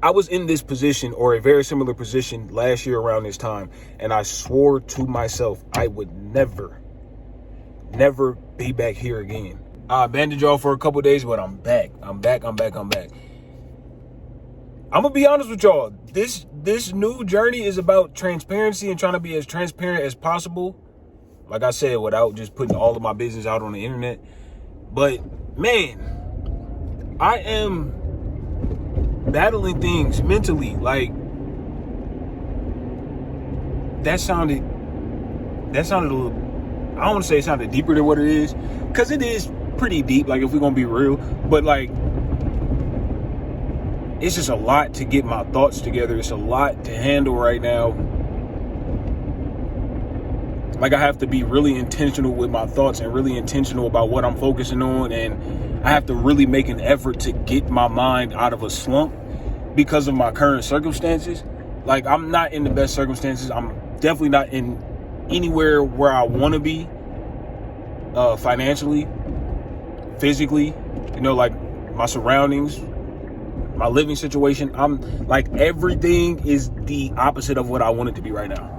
I was in this position or a very similar position last year around this time, and I swore to myself I would never be back here again. I abandoned y'all for a couple days, but I'm back. I'm back. I'm gonna be honest with y'all. This new journey is about transparency and trying to be as transparent as possible. Like I said, without just putting all of my business out on the internet. But man, I am battling things mentally. Like that sounded a little, I don't want to say it sounded deeper than what it is, because it is pretty deep, like if we're gonna be real. But like, it's just a lot to get my thoughts together. It's a lot to handle right now. Like, I have to be really intentional with my thoughts and really intentional about what I'm focusing on, and I have to really make an effort to get my mind out of a slump because of my current circumstances. Like, I'm not in the best circumstances. I'm definitely not in anywhere where I want to be, financially, physically, like my surroundings, my living situation. I'm like, everything is the opposite of what I want it to be right now.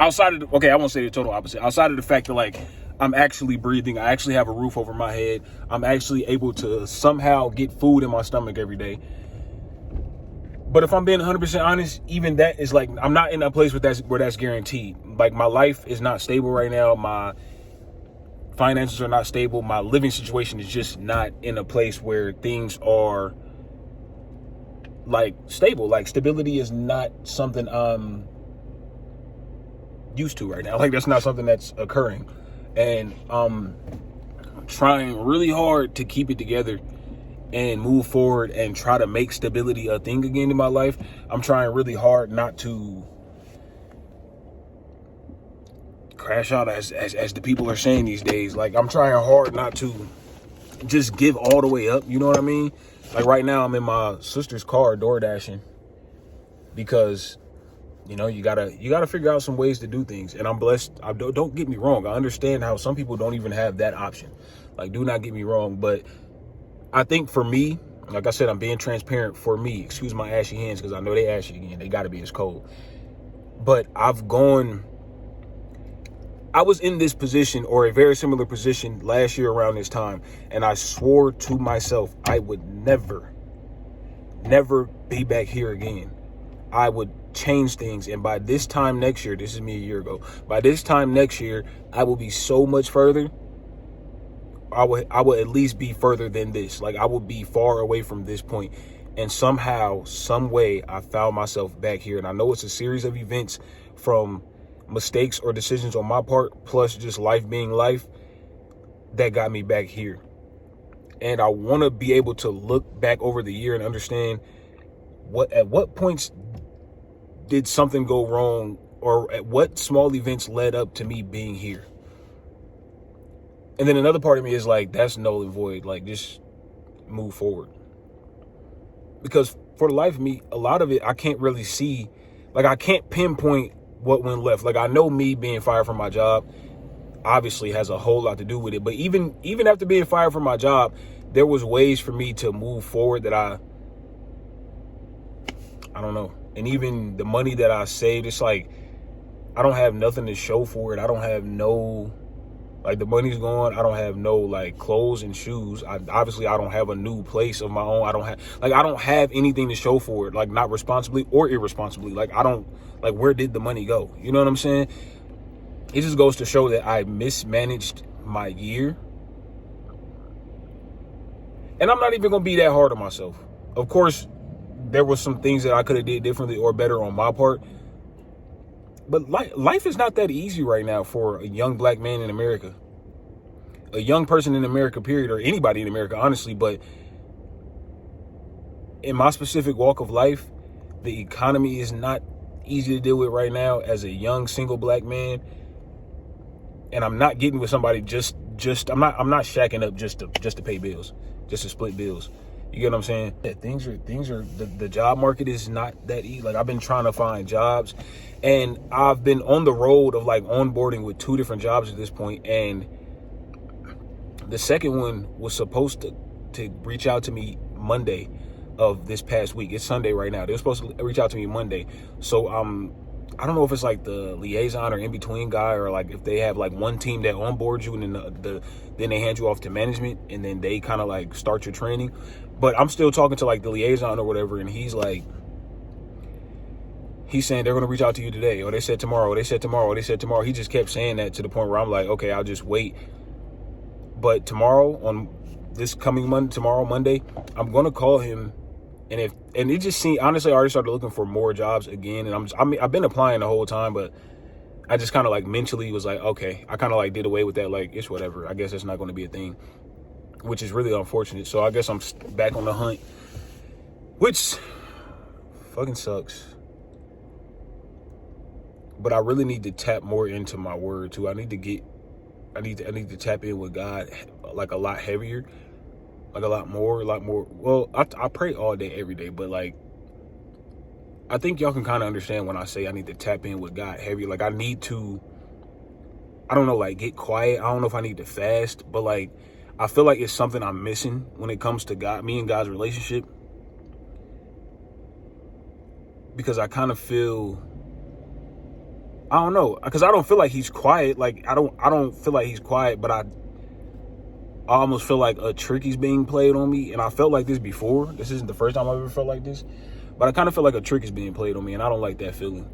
Outside of I won't say the total opposite. Outside of the fact that, like, I'm actually breathing, I actually have a roof over my head, I'm actually able to somehow get food in my stomach every day. But if I'm being 100% honest, even that is like, I'm not in a place where that's guaranteed. Like, my life is not stable right now. My finances are not stable. My living situation is just not in a place where things are like stable. Like, stability is not something I'm used to right now. Like, that's not something that's occurring. And I'm trying really hard to keep it together and move forward and try to make stability a thing again in my life. I'm trying really hard not to crash out, as the people are saying these days. Like, I'm trying hard not to just give all the way up, you know what I mean? Like, right now I'm in my sister's car door dashing because you gotta figure out some ways to do things. And I'm blessed. Don't get me wrong, I understand how some people don't even have that option. Like, do not get me wrong, but I think for me, like I said, I'm being transparent. For me, excuse my ashy hands, because I know they ashy again. They got to be, as cold. But I was in this position or a very similar position last year around this time, and I swore to myself I would never be back here again. I would change things, and by this time next year, this is me a year ago, by this time next year, I will be so much further. I would at least be further than this. Like, I would be far away from this point. And somehow, some way, I found myself back here. And I know it's a series of events, from mistakes or decisions on my part, plus just life being life, that got me back here. And I want to be able to look back over the year and understand at what points did something go wrong, or at what small events led up to me being here. And then another part of me is like, that's null and void. Like, just move forward. Because for the life of me, a lot of it, I can't really see. Like, I can't pinpoint what went left. Like, I know me being fired from my job obviously has a whole lot to do with it. But even after being fired from my job, there was ways for me to move forward that I don't know. And even the money that I saved, it's like, I don't have nothing to show for it. I don't have like, the money's gone. I don't have no, like, clothes and shoes. I don't have a new place of my own. I don't have anything to show for it, like, not responsibly or irresponsibly. Like, where did the money go? You know what I'm saying? It just goes to show that I mismanaged my year. And I'm not even going to be that hard on myself. Of course, there was some things that I could have did differently or better on my part. But life is not that easy right now for a young black man in America. A young person in America, period, or anybody in America, honestly. But in my specific walk of life, the economy is not easy to deal with right now as a young single black man. And I'm not getting with somebody I'm not shacking up just to pay bills, just to split bills. You get what I'm saying? Yeah, things are the job market is not that easy. Like, I've been trying to find jobs, and I've been on the road of, like, onboarding with 2 different jobs at this point. And the second one was supposed to reach out to me Monday. of this past week. It's Sunday right now. They were supposed to reach out to me Monday. So I don't know if it's like the liaison or in between guy, or like if they have like one team that onboards you and then then they hand you off to management and then they kind of like start your training. But I'm still talking to like the liaison or whatever, and he's saying they're going to reach out to you today, or they said tomorrow, or they said tomorrow, or they said tomorrow. He just kept saying that to the point where I'm like, okay, I'll just wait. But tomorrow, on this coming Monday, I'm going to call him. And it just seemed, honestly, I already started looking for more jobs again. And I've been applying the whole time, but I just kind of like mentally was like, okay, I kind of like did away with that. Like, it's whatever. I guess it's not going to be a thing, which is really unfortunate. So I guess I'm back on the hunt, which fucking sucks. But I really need to tap more into my word too. I need to tap in with God like a lot heavier. Like a lot more. Well, I pray all day, every day, but like, I think y'all can kind of understand when I say I need to tap in with God heavy. Like I need to, I don't know, like get quiet. I don't know if I need to fast, but like, I feel like it's something I'm missing when it comes to God, me and God's relationship. Because I kind of feel, I don't know, because I don't feel like he's quiet. Like I don't feel like he's quiet, but I almost feel like a trick is being played on me. And I felt like this before. This isn't the first time I've ever felt like this, but I kind of feel like a trick is being played on me, and I don't like that feeling.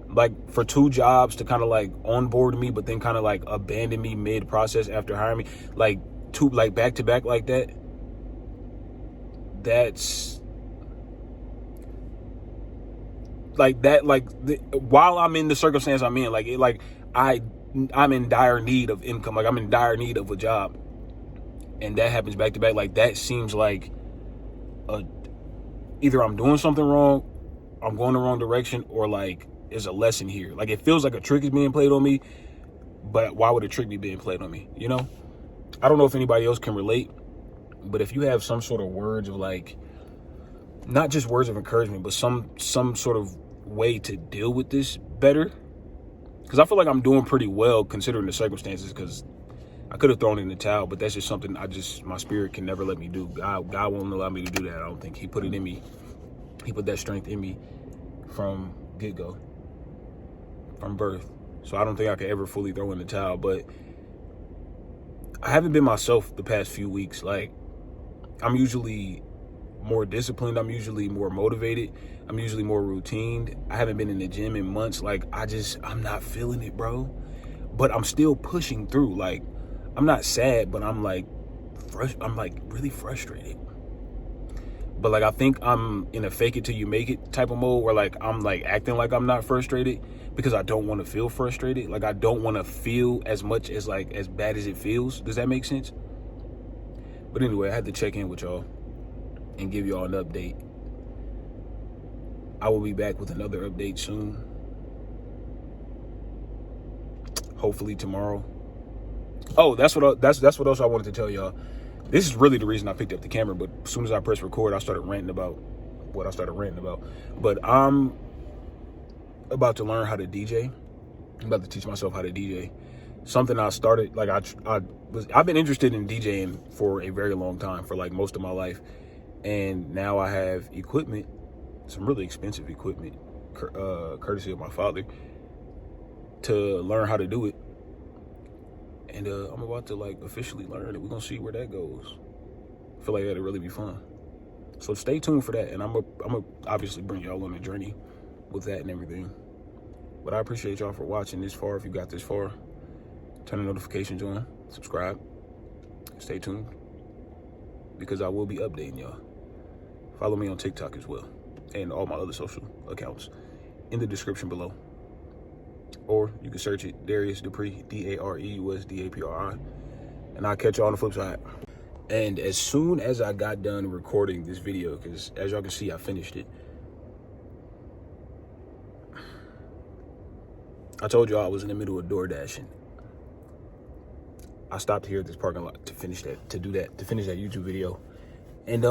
Like for 2 jobs to kind of like onboard me, but then kind of like abandon me mid process after hiring me, like 2 like back to back like that. That's like that. Like while I'm in the circumstance I'm in, I'm in dire need of income. Like I'm in dire need of a job. And that happens back to back. Like that seems like either I'm doing something wrong, I'm going the wrong direction, or like there's a lesson here. Like it feels like a trick is being played on me, but why would a trick be being played on me? You know? I don't know if anybody else can relate, but if you have some sort of words of like, not just words of encouragement, but some sort of way to deal with this better. Because I feel like I'm doing pretty well considering the circumstances, because I could have thrown in the towel, but that's just something my spirit can never let me do. God won't allow me to do that. I don't think he put it in me. He put that strength in me from get-go, from birth. So I don't think I could ever fully throw in the towel, but I haven't been myself the past few weeks. Like I'm usually more disciplined. I'm usually more motivated. I'm usually more routined. I haven't been in the gym in months. Like I'm not feeling it, bro, but I'm still pushing through. Like, I'm not sad, but I'm like really frustrated. But like I think I'm in a fake it till you make it type of mode where like I'm like acting like I'm not frustrated because I don't want to feel frustrated. Like I don't want to feel as much as like as bad as it feels. Does that make sense? But anyway, I had to check in with y'all and give y'all an update. I will be back with another update soon. Hopefully tomorrow. Oh, that's what else I wanted to tell y'all. This is really the reason I picked up the camera, but as soon as I pressed record, I started ranting about what I started ranting about. But I'm about to learn how to DJ. I'm about to teach myself how to DJ. Something I started, like I've been interested in DJing for a very long time, for like most of my life. And now I have equipment, some really expensive equipment, courtesy of my father, to learn how to do it. And I'm about to like officially learn it. We're gonna see where that goes. I feel like that'll really be fun. So stay tuned for that. And I'm gonna obviously bring y'all on a journey with that and everything. But I appreciate y'all for watching this far. If you got this far, turn the notifications on, subscribe, stay tuned, because I will be updating y'all. Follow me on TikTok as well, and all my other social accounts in the description below. Or you can search it, Dareus Dapri, Dareus Dapri, and I'll catch you on the flip side. And as soon as I got done recording this video, because as y'all can see, I finished it. I told y'all I was in the middle of door dashing. I stopped here at this parking lot to finish that YouTube video. And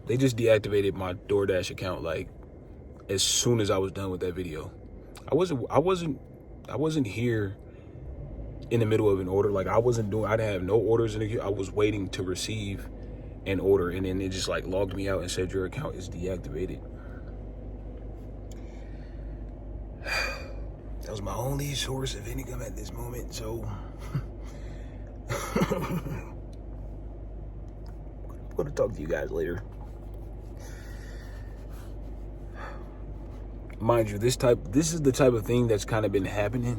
they just deactivated my DoorDash account like as soon as I was done with that video. I wasn't here in the middle of an order. Like I didn't have no orders in the queue. I was waiting to receive in order, and then it just like logged me out and said your account is deactivated. That was my only source of income at this moment, so I'm gonna talk to you guys later. Mind you, this is the type of thing that's kind of been happening,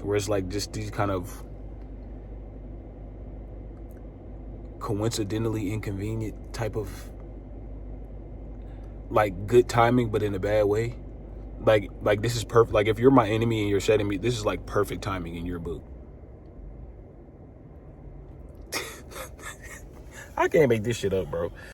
where it's like just these kind of coincidentally inconvenient type of like good timing, but in a bad way. Like this is perfect. Like if you're my enemy and you're setting me, this is like perfect timing in your book. I can't make this shit up, bro.